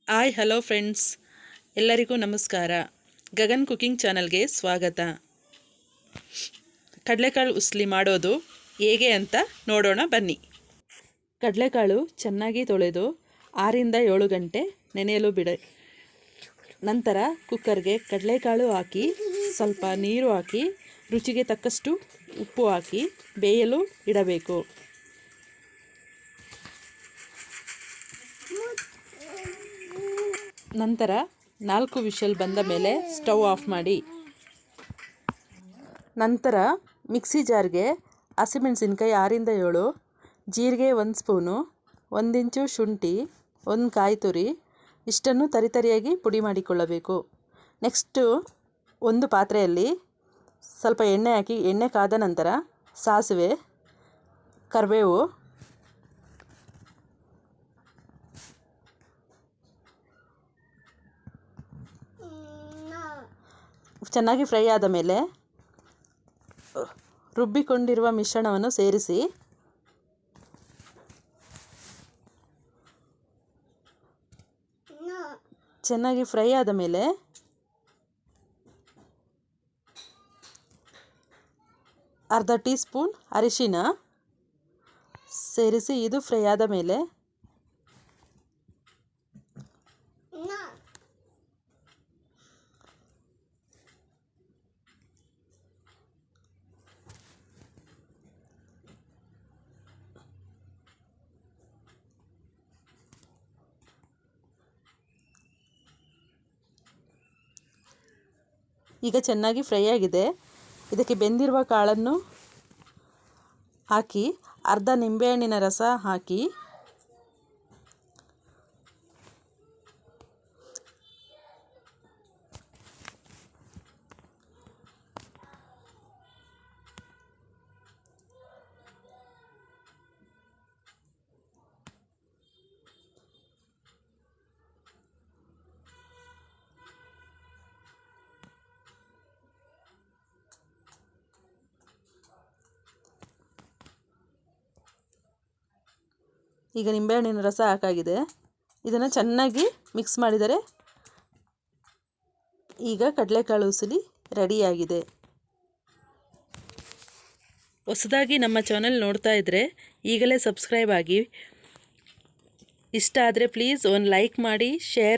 Hi hello friends, ಎಲ್ಲರಿಗೂ ನಮಸ್ಕಾರ. Gagan cooking ಚಾನಲ್ಗೆ ಸ್ವಾಗತ. ಕಡಲೆಕಾಳು ಉಸ್ಲಿ ಮಾಡೋದು ಹೇಗೆ ಅಂತ ನೋಡೋಣ ಬನ್ನಿ. ಕಡಲೆಕಾಳು ಚೆನ್ನಾಗಿ ತೊಳೆದು 6ರಿಂದ 7 ಗಂಟೆ ನೆನೆಯಲು ಬಿಡಿ. ನಂತರ ಕುಕ್ಕರ್ಗೆ ಕಡಲೆಕಾಳು ಹಾಕಿ ಸ್ವಲ್ಪ ನೀರು ಹಾಕಿ ರುಚಿಗೆ ತಕ್ಕಷ್ಟು ಉಪ್ಪು ಹಾಕಿ ಬೇಯಲು ಇಡಬೇಕು. ನಂತರ 4 ವಿಷಲ್ ಬಂದ ಮೇಲೆ ಸ್ಟವ್ ಆಫ್ ಮಾಡಿ. ನಂತರ ಮಿಕ್ಸಿ ಜಾರ್ಗೆ ಹಸಿಮೆಣಸಿನ್ಕಾಯಿ 6ರಿಂದ 7, ಜೀರಿಗೆ 1 ಸ್ಪೂನು, 1 ಇಂಚು ಶುಂಠಿ, 1 ಕಾಯಿ ತುರಿ ಇಷ್ಟನ್ನು ತರಿತರಿಯಾಗಿ ಪುಡಿ ಮಾಡಿಕೊಳ್ಳಬೇಕು. ನೆಕ್ಸ್ಟು ಒಂದು ಪಾತ್ರೆಯಲ್ಲಿ ಸ್ವಲ್ಪ ಎಣ್ಣೆ ಹಾಕಿ ಎಣ್ಣೆ ಕಾದ ನಂತರ ಸಾಸಿವೆ, ಕರಿಬೇವು, ಚೆನ್ನಾಗಿ ಫ್ರೈ ಆದ ಮೇಲೆ ರುಬ್ಬಿಕೊಂಡಿರುವ ಮಿಶ್ರಣವನ್ನು ಸೇರಿಸಿ ಚೆನ್ನಾಗಿ ಫ್ರೈ ಆದ ಮೇಲೆ ಅರ್ಧ ಟೀ ಸ್ಪೂನ್ ಅರಿಶಿನ ಸೇರಿಸಿ ಇದು ಫ್ರೈ ಆದ ಮೇಲೆ ಈಗ ಚೆನ್ನಾಗಿ ಫ್ರೈ ಆಗಿದೆ. ಇದಕ್ಕೆ ಬೆಂದಿರುವ ಕಾಳನ್ನು ಹಾಕಿ ಅರ್ಧ ನಿಂಬೆಹಣ್ಣಿನ ರಸ ಹಾಕಿ ಈಗ ನಿಂಬೆಹಣ್ಣಿನ ರಸ ಹಾಕಾಗಿದೆ. ಇದನ್ನು ಚೆನ್ನಾಗಿ ಮಿಕ್ಸ್ ಮಾಡಿದರೆ ಈಗ ಕಡಲೆಕಾಳು ಉಸುಲಿ ರೆಡಿಯಾಗಿದೆ. ಹೊಸದಾಗಿ ನಮ್ಮ ಚಾನಲ್ ನೋಡ್ತಾ ಇದ್ದರೆ ಈಗಲೇ ಸಬ್ಸ್ಕ್ರೈಬ್ ಆಗಿ. ಇಷ್ಟ ಆದರೆ ಪ್ಲೀಸ್ ಒಂದು ಲೈಕ್ ಮಾಡಿ, ಶೇರ್